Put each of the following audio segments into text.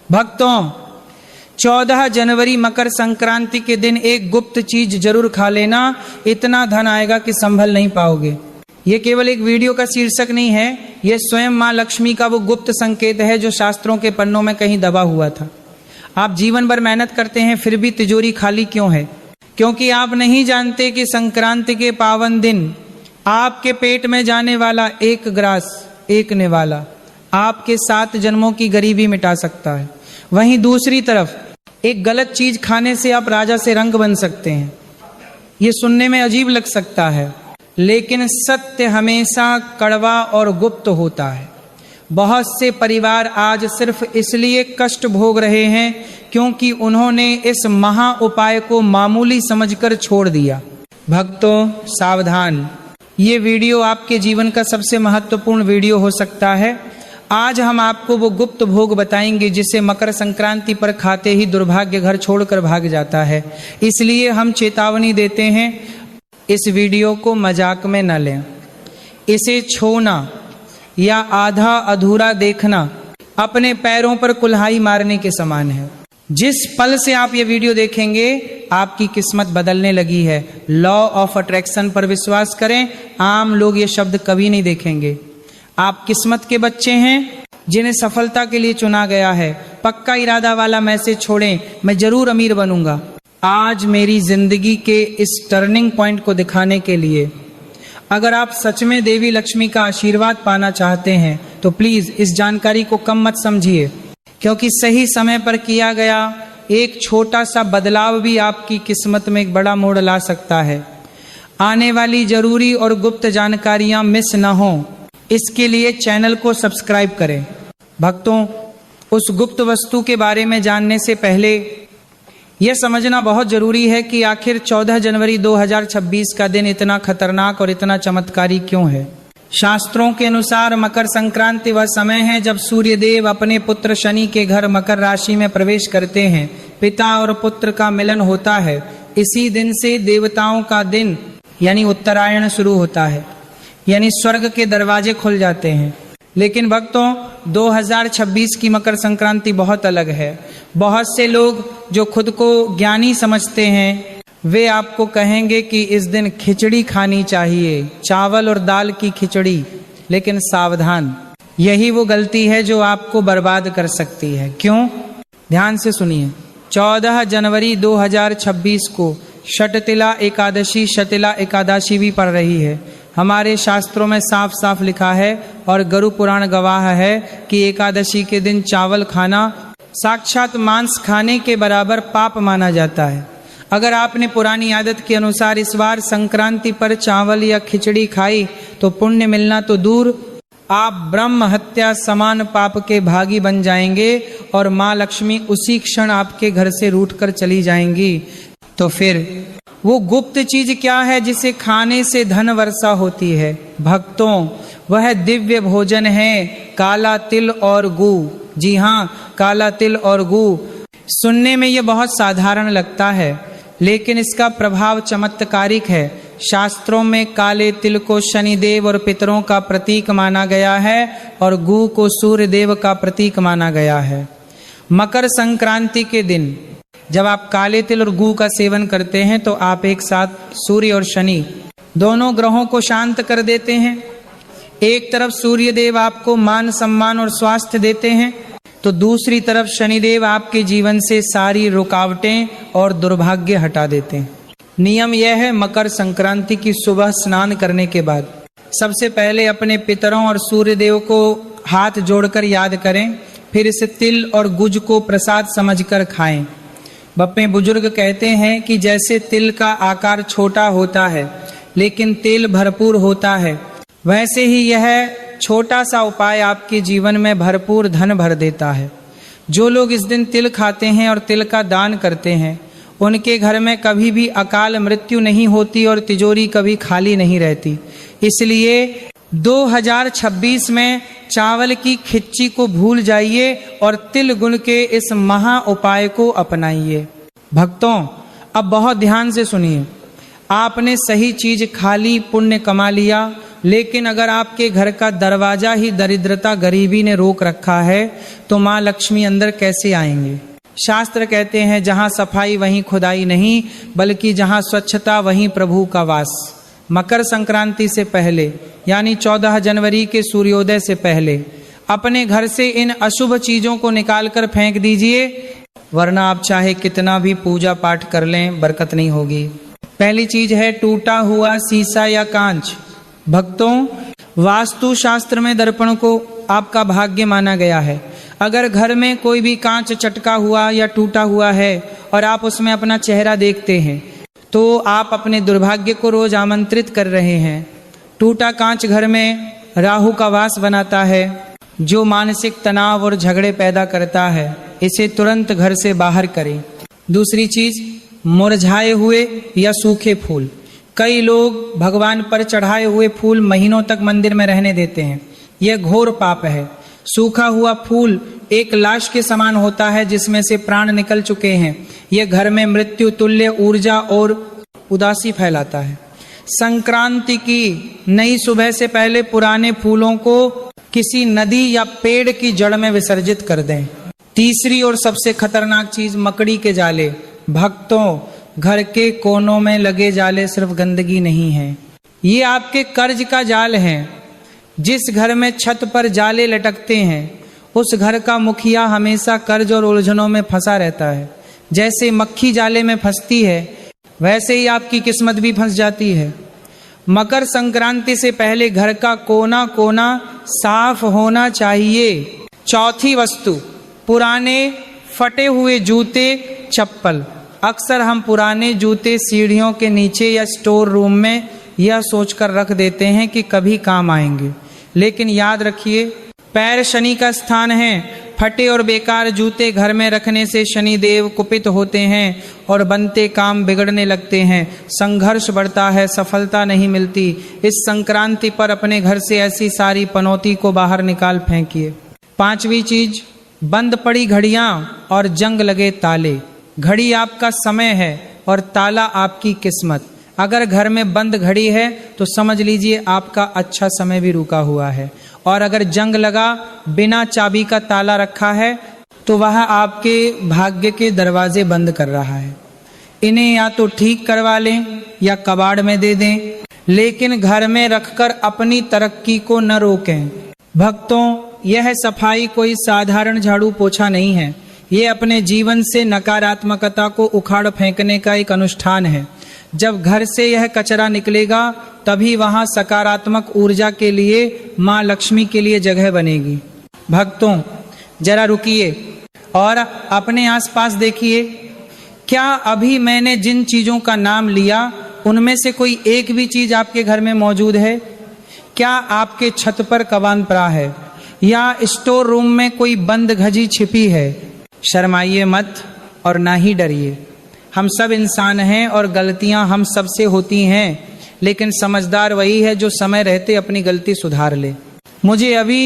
भक्तों, 14 जनवरी मकर संक्रांति के दिन एक गुप्त चीज जरूर खा लेना, इतना धन आएगा कि संभल नहीं पाओगे। ये केवल एक वीडियो का शीर्षक नहीं है, ये स्वयं माँ लक्ष्मी का वो गुप्त संकेत है जो शास्त्रों के पन्नों में कहीं दबा हुआ था। आप जीवन भर मेहनत करते हैं फिर भी तिजोरी खाली क्यों है? क्योंकि आप नहीं जानते कि संक्रांति के पावन दिन आपके पेट में जाने वाला एक ग्रास, एक निवाला आपके 7 जन्मों की गरीबी मिटा सकता है। वहीं दूसरी तरफ एक गलत चीज खाने से आप राजा से रंग बन सकते हैं। ये सुनने में अजीब लग सकता है, लेकिन सत्य हमेशा कड़वा और गुप्त होता है। बहुत से परिवार आज सिर्फ इसलिए कष्ट भोग रहे हैं क्योंकि उन्होंने इस महा उपाय को मामूली समझकर छोड़ दिया। भक्तों सावधान, ये वीडियो आपके जीवन का सबसे महत्वपूर्ण वीडियो हो सकता है। आज हम आपको वो गुप्त भोग बताएंगे जिसे मकर संक्रांति पर खाते ही दुर्भाग्य घर छोड़कर भाग जाता है। इसलिए हम चेतावनी देते हैं, इस वीडियो को मजाक में न लें। इसे छूना या आधा अधूरा देखना अपने पैरों पर कुल्हाड़ी मारने के समान है। जिस पल से आप ये वीडियो देखेंगे आपकी किस्मत बदलने लगी है। लॉ ऑफ अट्रैक्शन पर विश्वास करें, आम लोग ये शब्द कभी नहीं देखेंगे। आप किस्मत के बच्चे हैं जिन्हें सफलता के लिए चुना गया है। पक्का इरादा वाला मैसेज छोड़ें, मैं जरूर अमीर बनूंगा। आज मेरी जिंदगी के इस टर्निंग पॉइंट को दिखाने के लिए अगर आप सच में देवी लक्ष्मी का आशीर्वाद पाना चाहते हैं तो प्लीज इस जानकारी को कम मत समझिए, क्योंकि सही समय पर किया गया एक छोटा सा बदलाव भी आपकी किस्मत में एक बड़ा मोड़ ला सकता है। आने वाली जरूरी और गुप्त जानकारियां मिस न हो, इसके लिए चैनल को सब्सक्राइब करें। भक्तों, उस गुप्त वस्तु के बारे में जानने से पहले यह समझना बहुत जरूरी है कि आखिर 14 जनवरी 2026 का दिन इतना खतरनाक और इतना चमत्कारी क्यों है। शास्त्रों के अनुसार मकर संक्रांति वह समय है जब सूर्य देव अपने पुत्र शनि के घर मकर राशि में प्रवेश करते हैं। पिता और पुत्र का मिलन होता है। इसी दिन से देवताओं का दिन यानी उत्तरायण शुरू होता है, यानी स्वर्ग के दरवाजे खुल जाते हैं। लेकिन भक्तों, 2026 की मकर संक्रांति बहुत अलग है। बहुत से लोग जो खुद को ज्ञानी समझते हैं वे आपको कहेंगे कि इस दिन खिचड़ी खानी चाहिए, चावल और दाल की खिचड़ी। लेकिन सावधान, यही वो गलती है जो आपको बर्बाद कर सकती है। क्यों? ध्यान से सुनिए। 14 जनवरी 2026 को शटतिला एकादशी, शतिला एकादशी भी पड़ रही है। हमारे शास्त्रों में साफ साफ लिखा है और गरु पुराण गवाह है कि एकादशी के दिन चावल खाना साक्षात मांस खाने के बराबर पाप माना जाता है। अगर आपने पुरानी आदत के अनुसार इस बार संक्रांति पर चावल या खिचड़ी खाई तो पुण्य मिलना तो दूर, आप ब्रह्म हत्या समान पाप के भागी बन जाएंगे और माँ लक्ष्मी उसी क्षण आपके घर से रूठकर चली जाएंगी। तो फिर वो गुप्त चीज क्या है जिसे खाने से धन वर्षा होती है? भक्तों, वह दिव्य भोजन है काला तिल और गू। जी हाँ, काला तिल और गू। सुनने में यह बहुत साधारण लगता है, लेकिन इसका प्रभाव चमत्कारिक है। शास्त्रों में काले तिल को शनिदेव और पितरों का प्रतीक माना गया है और गू को सूर्य देव का प्रतीक माना गया है। मकर संक्रांति के दिन जब आप काले तिल और गू का सेवन करते हैं तो आप एक साथ सूर्य और शनि दोनों ग्रहों को शांत कर देते हैं। एक तरफ सूर्य देव आपको मान सम्मान और स्वास्थ्य देते हैं, तो दूसरी तरफ शनिदेव आपके जीवन से सारी रुकावटें और दुर्भाग्य हटा देते हैं। नियम यह है, मकर संक्रांति की सुबह स्नान करने के बाद सबसे पहले अपने पितरों और सूर्य देव को हाथ जोड़कर याद करें, फिर इसे तिल और गुज को प्रसाद समझकर खाएं। बप्पे बुजुर्ग कहते हैं कि जैसे तिल का आकार छोटा होता है लेकिन तेल भरपूर होता है, वैसे ही यह छोटा सा उपाय आपके जीवन में भरपूर धन भर देता है। जो लोग इस दिन तिल खाते हैं और तिल का दान करते हैं उनके घर में कभी भी अकाल मृत्यु नहीं होती और तिजोरी कभी खाली नहीं रहती। इसलिए 2026 में चावल की खिच्ची को भूल जाइए और तिल गुण के इस महा उपाय को अपनाइए। भक्तों, अब बहुत ध्यान से सुनिए। आपने सही चीज खा ली, पुण्य कमा लिया, लेकिन अगर आपके घर का दरवाजा ही दरिद्रता गरीबी ने रोक रखा है तो माँ लक्ष्मी अंदर कैसे आएंगे। शास्त्र कहते हैं जहाँ सफाई वहीं खुदाई नहीं, बल्कि जहाँ स्वच्छता वहीं प्रभु का वास। मकर संक्रांति से पहले यानी 14 जनवरी के सूर्योदय से पहले अपने घर से इन अशुभ चीजों को निकाल कर फेंक दीजिए, वरना आप चाहे कितना भी पूजा पाठ कर लें बरकत नहीं होगी। पहली चीज है टूटा हुआ शीशा या कांच। भक्तों, वास्तु शास्त्र में दर्पण को आपका भाग्य माना गया है। अगर घर में कोई भी कांच चटका हुआ या टूटा हुआ है और आप उसमें अपना चेहरा देखते हैं तो आप अपने दुर्भाग्य को रोज आमंत्रित कर रहे हैं। टूटा कांच घर में राहु का वास बनाता है, जो मानसिक तनाव और झगड़े पैदा करता है। इसे तुरंत घर से बाहर करें। दूसरी चीज, मुरझाए हुए या सूखे फूल। कई लोग भगवान पर चढ़ाए हुए फूल महीनों तक मंदिर में रहने देते हैं। यह घोर पाप है। सूखा हुआ फूल एक लाश के समान होता है जिसमें से प्राण निकल चुके हैं। यह घर में मृत्यु तुल्य ऊर्जा और उदासी फैलाता है। संक्रांति की नई सुबह से पहले पुराने फूलों को किसी नदी या पेड़ की जड़ में विसर्जित कर दें। तीसरी और सबसे खतरनाक चीज, मकड़ी के जाले। भक्तों, घर के कोनों में लगे जाले सिर्फ गंदगी नहीं है, ये आपके कर्ज का जाल है। जिस घर में छत पर जाले लटकते हैं उस घर का मुखिया हमेशा कर्ज और उलझनों में फंसा रहता है। जैसे मक्खी जाले में फंसती है वैसे ही आपकी किस्मत भी फंस जाती है। मकर संक्रांति से पहले घर का कोना कोना साफ होना चाहिए। चौथी वस्तु, पुराने फटे हुए जूते चप्पल। अक्सर हम पुराने जूते सीढ़ियों के नीचे या स्टोर रूम में यह सोचकर रख देते हैं कि कभी काम आएंगे, लेकिन याद रखिए पैर शनि का स्थान है। फटे और बेकार जूते घर में रखने से शनि देव कुपित होते हैं और बनते काम बिगड़ने लगते हैं। संघर्ष बढ़ता है, सफलता नहीं मिलती। इस संक्रांति पर अपने घर से ऐसी सारी पनौती को बाहर निकाल फेंकिए। पांचवी चीज, बंद पड़ी घड़ियां और जंग लगे ताले। घड़ी आपका समय है और ताला आपकी किस्मत। अगर घर में बंद घड़ी है तो समझ लीजिए आपका अच्छा समय भी रुका हुआ है, और अगर जंग लगा बिना चाबी का ताला रखा है तो वह आपके भाग्य के दरवाजे बंद कर रहा है। इन्हें या तो ठीक करवा लें या कबाड़ में दे दें, लेकिन घर में रखकर अपनी तरक्की को न रोकें। भक्तों, यह सफाई कोई साधारण झाड़ू पोछा नहीं है, ये अपने जीवन से नकारात्मकता को उखाड़ फेंकने का एक अनुष्ठान है। जब घर से यह कचरा निकलेगा तभी वहां सकारात्मक ऊर्जा के लिए माँ लक्ष्मी के लिए जगह बनेगी। भक्तों, जरा रुकिए और अपने आसपास देखिए, क्या अभी मैंने जिन चीजों का नाम लिया उनमें से कोई एक भी चीज आपके घर में मौजूद है? क्या आपके छत पर कबान पड़ा है या स्टोर रूम में कोई बंद घजी छिपी है? शर्माइए मत और ना ही डरिए। हम सब इंसान हैं और गलतियां हम सब से होती हैं, लेकिन समझदार वही है जो समय रहते अपनी गलती सुधार ले। मुझे अभी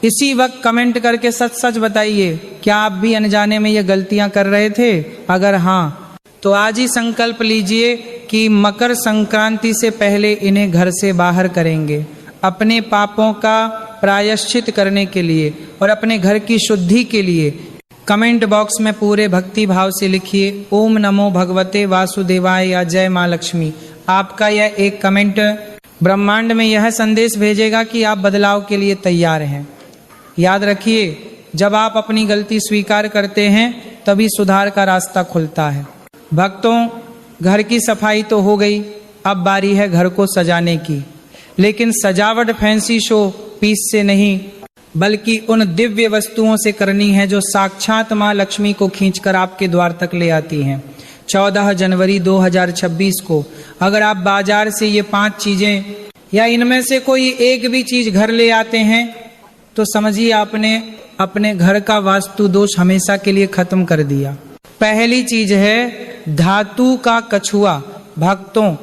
इसी वक्त कमेंट करके सच सच बताइए, क्या आप भी अनजाने में ये गलतियां कर रहे थे? अगर हाँ तो आज ही संकल्प लीजिए कि मकर संक्रांति से पहले इन्हें घर से बाहर करेंगे, अपने पापों का प्रायश्चित करने के लिए और अपने घर की शुद्धि के लिए। कमेंट बॉक्स में पूरे भक्ति भाव से लिखिए ओम नमो भगवते वासुदेवाय या जय माँ लक्ष्मी। आपका यह एक कमेंट ब्रह्मांड में यह संदेश भेजेगा कि आप बदलाव के लिए तैयार हैं। याद रखिए, जब आप अपनी गलती स्वीकार करते हैं तभी सुधार का रास्ता खुलता है। भक्तों, घर की सफाई तो हो गई, अब बारी है घर को सजाने की। लेकिन सजावट फैंसी शो पीस से नहीं बल्कि उन दिव्य वस्तुओं से करनी है जो साक्षात माँ लक्ष्मी को खींचकर आपके द्वार तक ले आती हैं। 14 जनवरी 2026 को अगर आप बाजार से ये 5 चीजें या इनमें से कोई एक भी चीज घर ले आते हैं तो समझिए आपने अपने घर का वास्तु दोष हमेशा के लिए खत्म कर दिया। पहली चीज है धातु का कछुआ। भक्तों,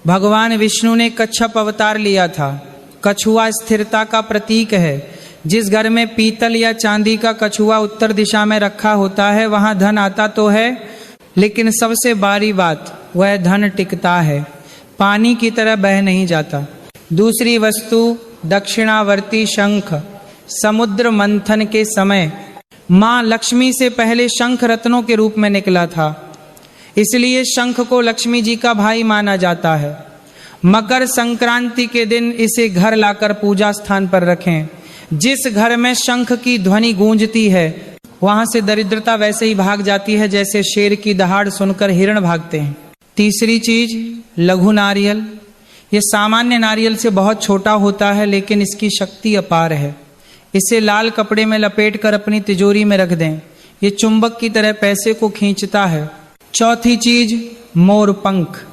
भगवान विष्णु ने कच्छप अवतार लिया था। कछुआ स्थिरता का प्रतीक है। जिस घर में पीतल या चांदी का कछुआ उत्तर दिशा में रखा होता है वहां धन आता तो है, लेकिन सबसे बड़ी बात वह धन टिकता है, पानी की तरह बह नहीं जाता। दूसरी वस्तु दक्षिणावर्ती शंख। समुद्र मंथन के समय मां लक्ष्मी से पहले शंख रत्नों के रूप में निकला था, इसलिए शंख को लक्ष्मी जी का भाई माना जाता है। मकर संक्रांति के दिन इसे घर लाकर पूजा स्थान पर रखें। जिस घर में शंख की ध्वनि गूंजती है वहां से दरिद्रता वैसे ही भाग जाती है जैसे शेर की दहाड़ सुनकर हिरण भागते हैं। तीसरी चीज लघु नारियल। ये सामान्य नारियल से बहुत छोटा होता है लेकिन इसकी शक्ति अपार है। इसे लाल कपड़े में लपेटकर अपनी तिजोरी में रख दें, ये चुंबक की तरह पैसे को खींचता है। चौथी चीज मोर पंख।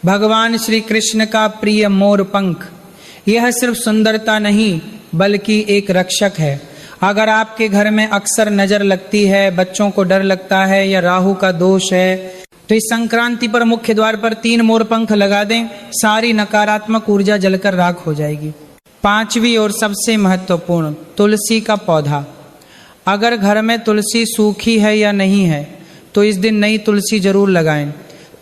भगवान श्री कृष्ण का प्रिय मोर पंख। यह सिर्फ सुंदरता नहीं बल्कि एक रक्षक है। अगर आपके घर में अक्सर नजर लगती है, बच्चों को डर लगता है या राहु का दोष है, तो इस संक्रांति पर मुख्य द्वार पर 3 मोर पंख लगा दें, सारी नकारात्मक ऊर्जा जलकर राख हो जाएगी। पांचवी और सबसे महत्वपूर्ण तुलसी का पौधा। अगर घर में तुलसी सूखी है या नहीं है तो इस दिन नई तुलसी जरूर लगाएं।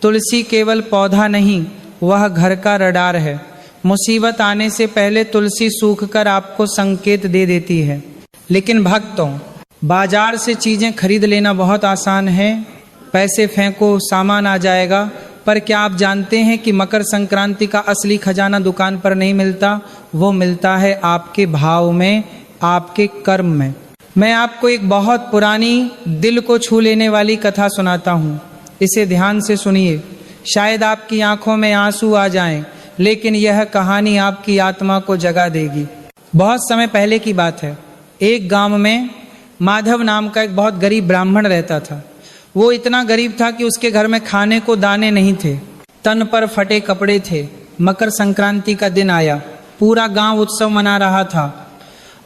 तुलसी केवल पौधा नहीं, वह घर का रडार है। मुसीबत आने से पहले तुलसी सूखकर आपको संकेत दे देती है। लेकिन भक्तों, बाजार से चीजें खरीद लेना बहुत आसान है, पैसे फेंको सामान आ जाएगा। पर क्या आप जानते हैं कि मकर संक्रांति का असली खजाना दुकान पर नहीं मिलता, वो मिलता है आपके भाव में, आपके कर्म में। मैं आपको एक बहुत पुरानी दिल को छू लेने वाली कथा सुनाता हूँ, इसे ध्यान से सुनिए। शायद आपकी आंखों में आंसू आ जाएं, लेकिन यह कहानी आपकी आत्मा को जगा देगी। बहुत समय पहले की बात है। एक गांव में माधव नाम का एक बहुत गरीब ब्राह्मण रहता था। वो इतना गरीब था कि उसके घर में खाने को दाने नहीं थे, तन पर फटे कपड़े थे। मकर संक्रांति का दिन आया, पूरा गांव उत्सव मना रहा था।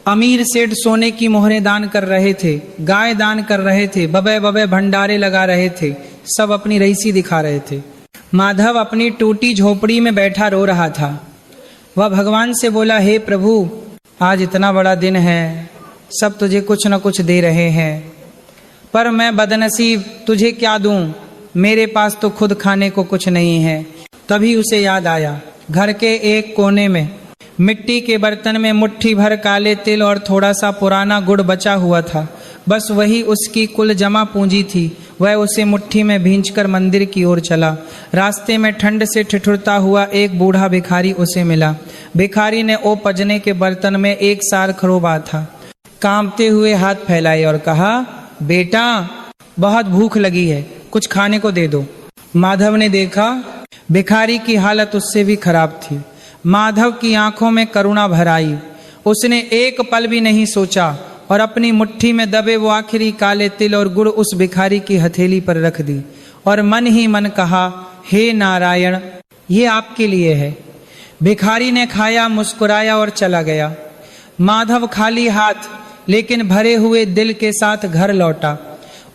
अमीर सेठ सोने की मोहरें दान कर रहे थे, गाय दान कर रहे थे, बबे बबे भंडारे लगा रहे थे, सब अपनी रईसी दिखा रहे थे। माधव अपनी टूटी झोपड़ी में बैठा रो रहा था। वह भगवान से बोला, हे प्रभु, आज इतना बड़ा दिन है, सब तुझे कुछ न कुछ दे रहे हैं, पर मैं बदनसीब, तुझे क्या दूं, मेरे पास तो खुद खाने को कुछ नहीं है। तभी उसे याद आया, घर के एक कोने में मिट्टी के बर्तन में मुट्ठी भर काले तिल और थोड़ा सा पुराना गुड़ बचा हुआ था। बस वही उसकी कुल जमा पूंजी थी। वह उसे मुट्ठी में भींचकर मंदिर की ओर चला। रास्ते में ठंड से ठिठुरता हुआ एक बूढ़ा भिखारी उसे मिला। भिखारी ने ओ पजने के बर्तन में एक सार खरोबा था। कांपते हुए हाथ फैलाए और कहा, बेटा, बहुत भूख लगी है, कुछ खाने को दे दो। माधव ने देखा भिखारी की हालत उससे भी खराब थी। माधव की आंखों में करुणा भर आई। उसने एक पल भी नहीं सोचा और अपनी मुट्ठी में दबे वो आखिरी काले तिल और गुड़ उस भिखारी की हथेली पर रख दी और मन ही मन कहा, हे नारायण, ये आपके लिए है। भिखारी ने खाया, मुस्कुराया और चला गया। माधव खाली हाथ लेकिन भरे हुए दिल के साथ घर लौटा।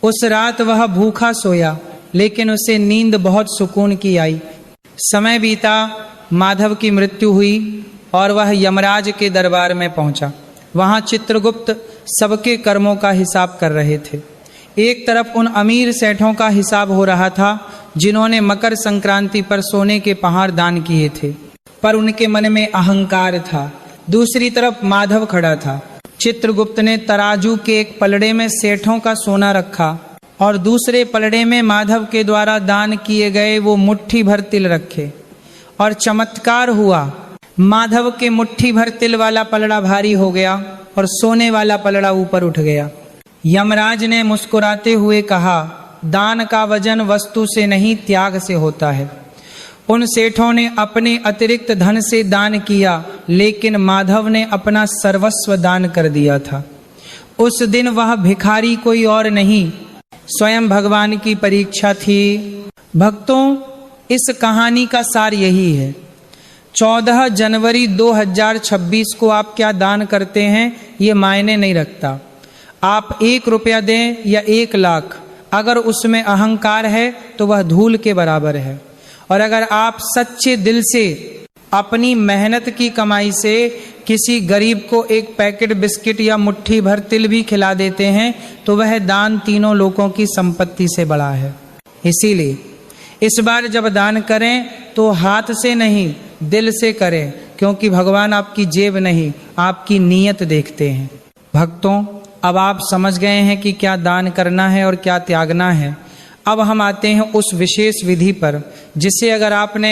उस रात वह भूखा सोया, लेकिन उसे नींद बहुत सुकून की आई। समय बीता, माधव की मृत्यु हुई और वह यमराज के दरबार में पहुंचा। वहां चित्रगुप्त सबके कर्मों का हिसाब कर रहे थे। एक तरफ उन अमीर सेठों का हिसाब हो रहा था जिन्होंने मकर संक्रांति पर सोने के पहाड़ दान किए थे, पर उनके मन में अहंकार था। दूसरी तरफ माधव खड़ा था। चित्रगुप्त ने तराजू के एक पलड़े में सेठों का सोना रखा और दूसरे पलड़े में माधव के द्वारा दान किए गए वो मुट्ठी भर तिल रखे। और चमत्कार हुआ, माधव के मुट्ठी भर तिल वाला पलड़ा भारी हो गया और सोने वाला पलड़ा ऊपर उठ गया। यमराज ने मुस्कुराते हुए कहा, दान का वजन वस्तु से नहीं, त्याग से होता है। उन सेठों ने अपने अतिरिक्त धन से दान किया, लेकिन माधव ने अपना सर्वस्व दान कर दिया था। उस दिन वह भिखारी कोई और नहीं, स्वयं भगवान की परीक्षा थी। भक्तों, इस कहानी का सार यही है। 14 जनवरी 2026 को आप क्या दान करते हैं ये मायने नहीं रखता। आप 1 रुपया दें या 1 लाख, अगर उसमें अहंकार है तो वह धूल के बराबर है। और अगर आप सच्चे दिल से अपनी मेहनत की कमाई से किसी गरीब को 1 पैकेट बिस्किट या मुट्ठी भर तिल भी खिला देते हैं तो वह दान तीनों लोगों की संपत्ति से बड़ा है। इसीलिए इस बार जब दान करें तो हाथ से नहीं, दिल से करें, क्योंकि भगवान आपकी जेब नहीं, आपकी नीयत देखते हैं। भक्तों, अब आप समझ गए हैं कि क्या दान करना है और क्या त्यागना है। अब हम आते हैं उस विशेष विधि पर जिसे अगर आपने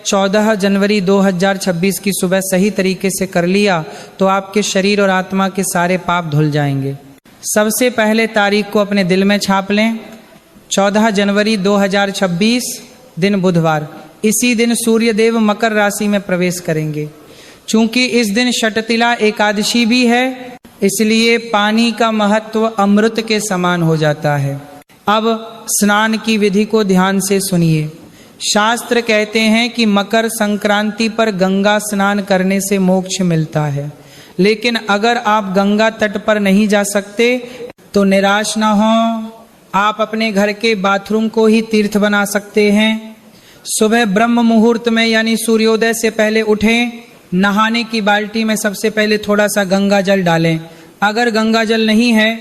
14 जनवरी 2026 की सुबह सही तरीके से कर लिया तो आपके शरीर और आत्मा के सारे पाप धुल जाएंगे। सबसे पहले तारीख को अपने दिल में छाप लें, 14 जनवरी 2026 दिन बुधवार। इसी दिन सूर्य देव मकर राशि में प्रवेश करेंगे। चूंकि इस दिन षटतिला एकादशी भी है, इसलिए पानी का महत्व अमृत के समान हो जाता है। अब स्नान की विधि को ध्यान से सुनिए। शास्त्र कहते हैं कि मकर संक्रांति पर गंगा स्नान करने से मोक्ष मिलता है, लेकिन अगर आप गंगा तट पर नहीं जा सकते तो निराश ना हो, आप अपने घर के बाथरूम को ही तीर्थ बना सकते हैं। सुबह ब्रह्म मुहूर्त में यानी सूर्योदय से पहले उठें, नहाने की बाल्टी में सबसे पहले थोड़ा सा गंगा जल डालें। अगर गंगा जल नहीं है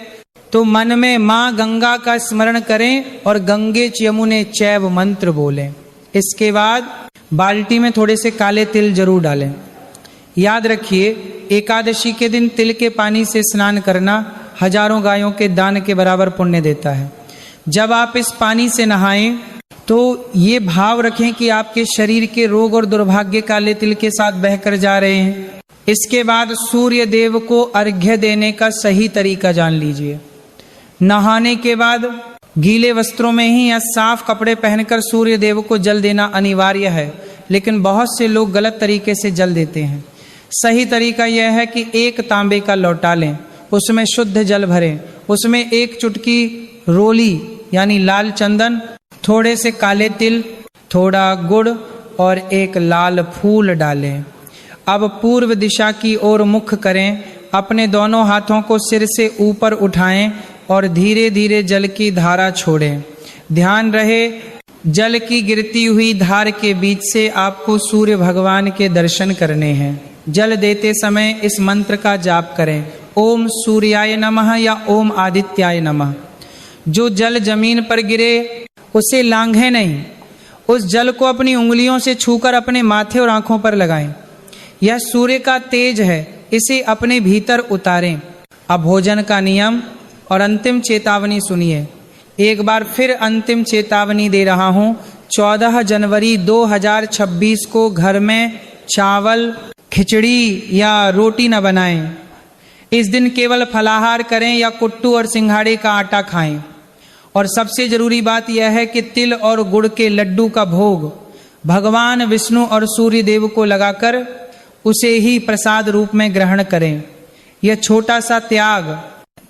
तो मन में माँ गंगा का स्मरण करें और गंगे च यमुने चैव मंत्र बोलें। इसके बाद बाल्टी में थोड़े से काले तिल जरूर डालें। याद रखिए, एकादशी के दिन तिल के पानी से स्नान करना हजारों गायों के दान के बराबर पुण्य देता है। जब आप इस पानी से नहाएं तो ये भाव रखें कि आपके शरीर के रोग और दुर्भाग्य काले तिल के साथ बहकर जा रहे हैं। इसके बाद सूर्य देव को अर्घ्य देने का सही तरीका जान लीजिए। नहाने के बाद गीले वस्त्रों में ही या साफ कपड़े पहनकर सूर्य देव को जल देना अनिवार्य है, लेकिन बहुत से लोग गलत तरीके से जल देते हैं। सही तरीका यह है कि एक तांबे का लोटा लें, उसमें शुद्ध जल भरें, उसमें एक चुटकी रोली यानी लाल चंदन, थोड़े से काले तिल, थोड़ा गुड़ और एक लाल फूल डालें। अब पूर्व दिशा की ओर मुख करें, अपने दोनों हाथों को सिर से ऊपर उठाएं और धीरे धीरे जल की धारा छोड़ें। ध्यान रहे, जल की गिरती हुई धार के बीच से आपको सूर्य भगवान के दर्शन करने हैं। जल देते समय इस मंत्र का जाप करें, ओम सूर्याय नमः या ओम आदित्याय नमः। जो जल जमीन पर गिरे उसे लांघे नहीं, उस जल को अपनी उंगलियों से छूकर अपने माथे और आंखों पर लगाएं। यह सूर्य का तेज है, इसे अपने भीतर उतारें। अब भोजन का नियम और अंतिम चेतावनी सुनिए। एक बार फिर अंतिम चेतावनी दे रहा हूं, 14 जनवरी 2026 को घर में चावल, खिचड़ी या रोटी न बनाएं। इस दिन केवल फलाहार करें या कुट्टू और सिंघाड़े का आटा खाएं। और सबसे जरूरी बात यह है कि तिल और गुड़ के लड्डू का भोग भगवान विष्णु और सूर्य देव को लगाकर उसे ही प्रसाद रूप में ग्रहण करें। यह छोटा सा त्याग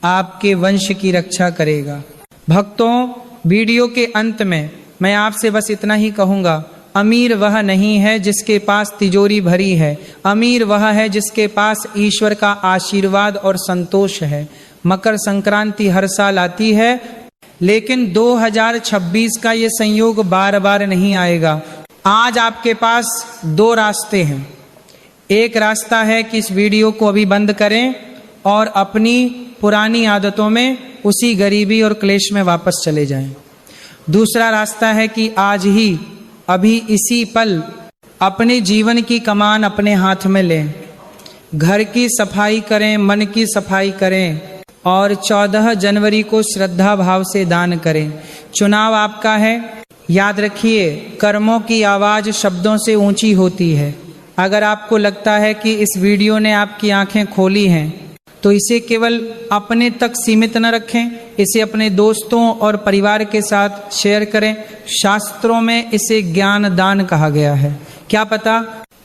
आपके वंश की रक्षा करेगा। भक्तों, वीडियो के अंत में मैं आपसे बस इतना ही कहूँगा, अमीर वह नहीं है जिसके पास तिजोरी भरी है, अमीर वह है जिसके पास ईश्वर का आशीर्वाद और संतोष है। मकर संक्रांति हर साल आती है, लेकिन 2026 का ये संयोग बार बार नहीं आएगा। आज आपके पास दो रास्ते हैं। एक रास्ता है कि इस वीडियो को अभी बंद करें और अपनी पुरानी आदतों में, उसी गरीबी और क्लेश में वापस चले जाएं। दूसरा रास्ता है कि आज ही, अभी इसी पल अपने जीवन की कमान अपने हाथ में लें, घर की सफाई करें, मन की सफाई करें और 14 जनवरी को श्रद्धा भाव से दान करें। चुनाव आपका है। याद रखिए, कर्मों की आवाज शब्दों से ऊंची होती है। अगर आपको लगता है कि इस वीडियो ने आपकी आंखें खोली हैं तो इसे केवल अपने तक सीमित न रखें, इसे अपने दोस्तों और परिवार के साथ शेयर करें। शास्त्रों में इसे ज्ञान दान कहा गया है। क्या पता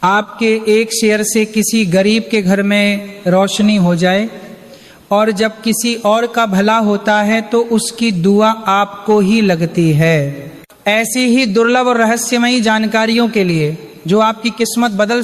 आपके एक शेयर से किसी गरीब के घर में रोशनी हो जाए, और जब किसी और का भला होता है तो उसकी दुआ आपको ही लगती है। ऐसी ही दुर्लभ और रहस्यमयी जानकारियों के लिए जो आपकी किस्मत बदल